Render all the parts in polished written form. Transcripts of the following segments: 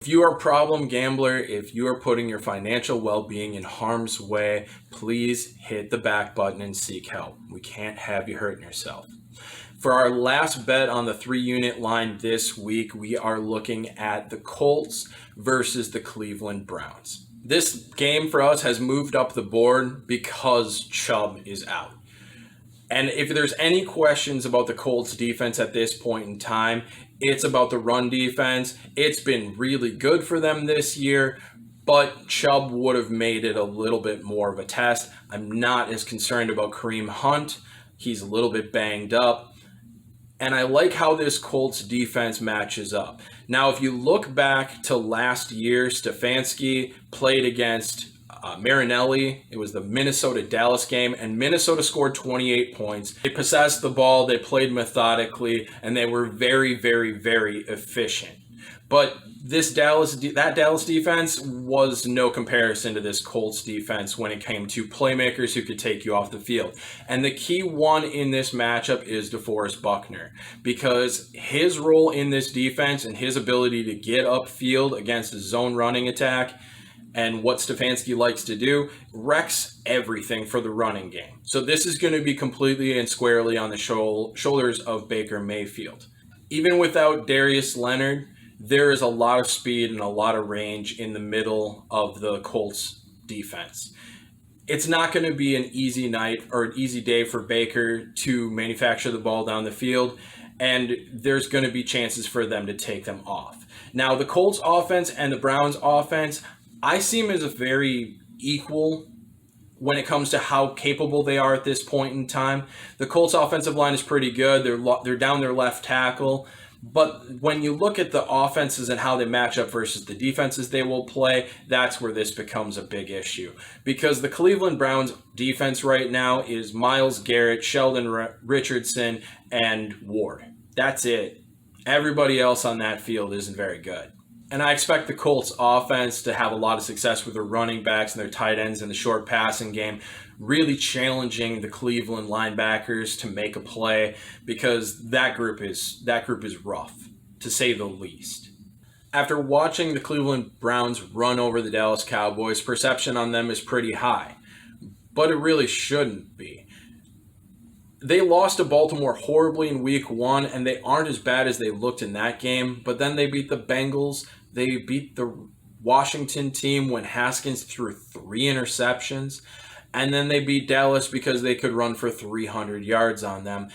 If you are a problem gambler, if you are putting your financial well-being in harm's way, please hit the back button and seek help. We can't have you hurting yourself. For our last bet on the 3-unit line this week, we are looking at the Colts versus the Cleveland Browns. This game for us has moved up the board because Chubb is out. And if there's any questions about the Colts defense at this point in time, it's about the run defense. It's been really good for them this year, but Chubb would have made it a little bit more of a test. I'm not as concerned about Kareem Hunt. He's a little bit banged up. And I like how this Colts defense matches up. Now, if you look back to last year, Stefanski played against Marinelli. It was the Minnesota-Dallas game, and Minnesota scored 28 points. They possessed the ball, they played methodically, and they were very, very, very efficient. But that Dallas defense was no comparison to this Colts defense when it came to playmakers who could take you off the field. And the key one in this matchup is DeForest Buckner, because his role in this defense and his ability to get upfield against a zone running attack and what Stefanski likes to do wrecks everything for the running game. So this is going to be completely and squarely on the shoulders of Baker Mayfield. Even without Darius Leonard, there is a lot of speed and a lot of range in the middle of the Colts defense. It's not going to be an easy night or an easy day for Baker to manufacture the ball down the field, and there's going to be chances for them to take them off. Now, the Colts offense and the Browns offense, I see them as a very equal when it comes to how capable they are at this point in time. The Colts offensive line is pretty good. They're down their left tackle. But when you look at the offenses and how they match up versus the defenses they will play, that's where this becomes a big issue. Because the Cleveland Browns defense right now is Myles Garrett, Sheldon Richardson, and Ward. That's it. Everybody else on that field isn't very good. And I expect the Colts offense to have a lot of success with their running backs and their tight ends in the short passing game, really challenging the Cleveland linebackers to make a play, because that group is rough, to say the least. After watching the Cleveland Browns run over the Dallas Cowboys, perception on them is pretty high, but it really shouldn't be. They lost to Baltimore horribly in week 1, and they aren't as bad as they looked in that game, but then they beat the Bengals. They beat the Washington team when Haskins threw 3 interceptions, and then they beat Dallas because they could run for 300 yards on them.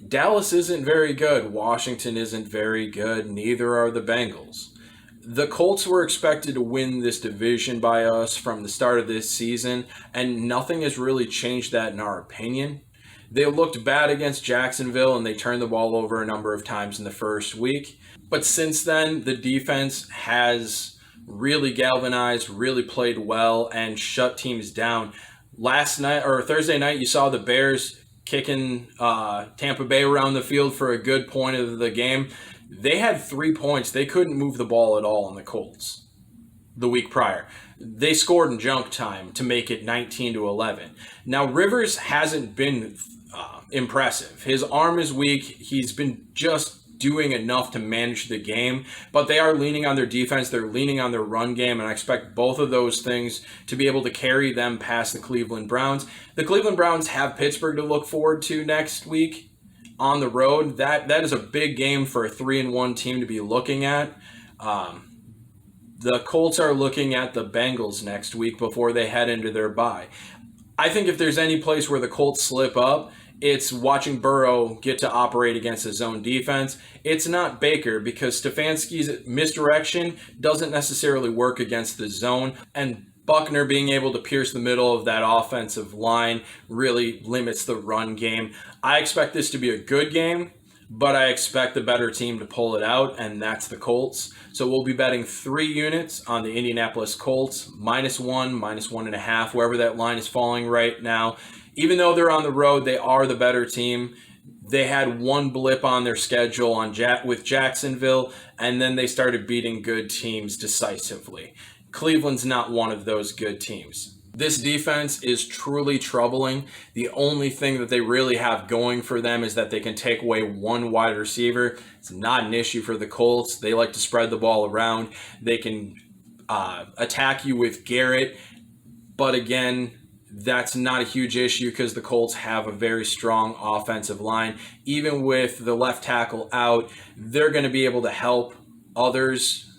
Dallas isn't very good. Washington isn't very good. Neither are the Bengals. The Colts were expected to win this division by us from the start of this season, and nothing has really changed that in our opinion. They looked bad against Jacksonville, and they turned the ball over a number of times in the first week. But since then, the defense has really galvanized, really played well, and shut teams down. Last night, or Thursday night, you saw the Bears kicking Tampa Bay around the field for a good point of the game. They had 3 points. They couldn't move the ball at all on the Colts the week prior. They scored in junk time to make it 19-11. Now, Rivers hasn't been impressive. His arm is weak. He's been just doing enough to manage the game, but they are leaning on their defense. They're leaning on their run game, and I expect both of those things to be able to carry them past the Cleveland Browns. The Cleveland Browns have Pittsburgh to look forward to next week on the road. That is a big game for a 3-1 team to be looking at. The Colts are looking at the Bengals next week before they head into their bye. I think if there's any place where the Colts slip up, it's watching Burrow get to operate against his own defense. It's not Baker, because Stefanski's misdirection doesn't necessarily work against the zone, and Buckner being able to pierce the middle of that offensive line really limits the run game. I expect this to be a good game, but I expect the better team to pull it out, and that's the Colts. So we'll be betting 3 units on the Indianapolis Colts, -1, -1.5, wherever that line is falling right now. Even though they're on the road, they are the better team. They had one blip on their schedule with Jacksonville, and then they started beating good teams decisively. Cleveland's not one of those good teams. This defense is truly troubling. The only thing that they really have going for them is that they can take away one wide receiver. It's not an issue for the Colts. They like to spread the ball around. They can attack you with Garrett. But again, that's not a huge issue because the Colts have a very strong offensive line. Even with the left tackle out, they're going to be able to help others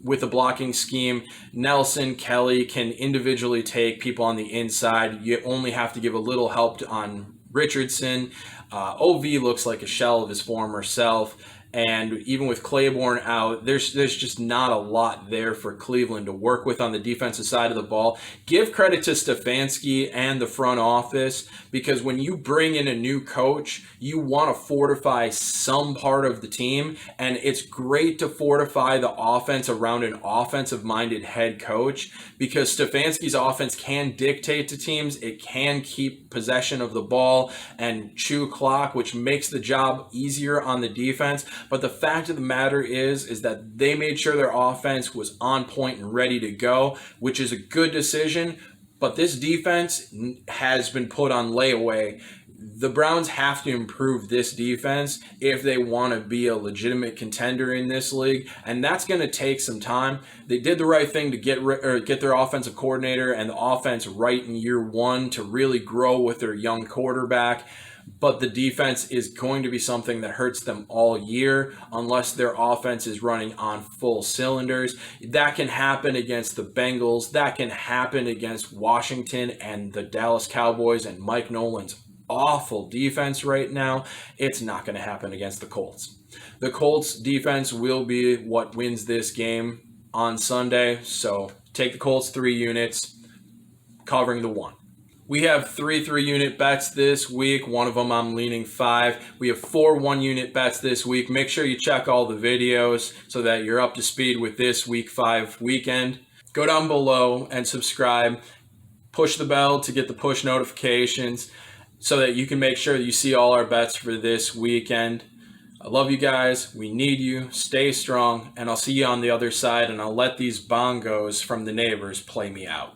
with the blocking scheme. Nelson, Kelly can individually take people on the inside. You only have to give a little help on Richardson. OV looks like a shell of his former self. And even with Claiborne out, there's just not a lot there for Cleveland to work with on the defensive side of the ball. Give credit to Stefanski and the front office, because when you bring in a new coach, you want to fortify some part of the team, and it's great to fortify the offense around an offensive-minded head coach, because Stefanski's offense can dictate to teams. It can keep possession of the ball and chew clock, which makes the job easier on the defense. But the fact of the matter is that they made sure their offense was on point and ready to go, which is a good decision. But this defense has been put on layaway. The Browns have to improve this defense if they want to be a legitimate contender in this league, and that's going to take some time. They did the right thing to get their offensive coordinator and the offense right in year one to really grow with their young quarterback. But the defense is going to be something that hurts them all year unless their offense is running on full cylinders. That can happen against the Bengals. That can happen against Washington and the Dallas Cowboys and Mike Nolan's awful defense right now. It's not going to happen against the Colts. The Colts defense will be what wins this game on Sunday. So take the Colts 3 units, covering the 1. We have 3 3-unit bets this week. One of them I'm leaning 5. We have 4 1-unit bets this week. Make sure you check all the videos so that you're up to speed with this week 5 weekend. Go down below and subscribe. Push the bell to get the push notifications so that you can make sure that you see all our bets for this weekend. I love you guys. We need you. Stay strong. And I'll see you on the other side. And I'll let these bongos from the neighbors play me out.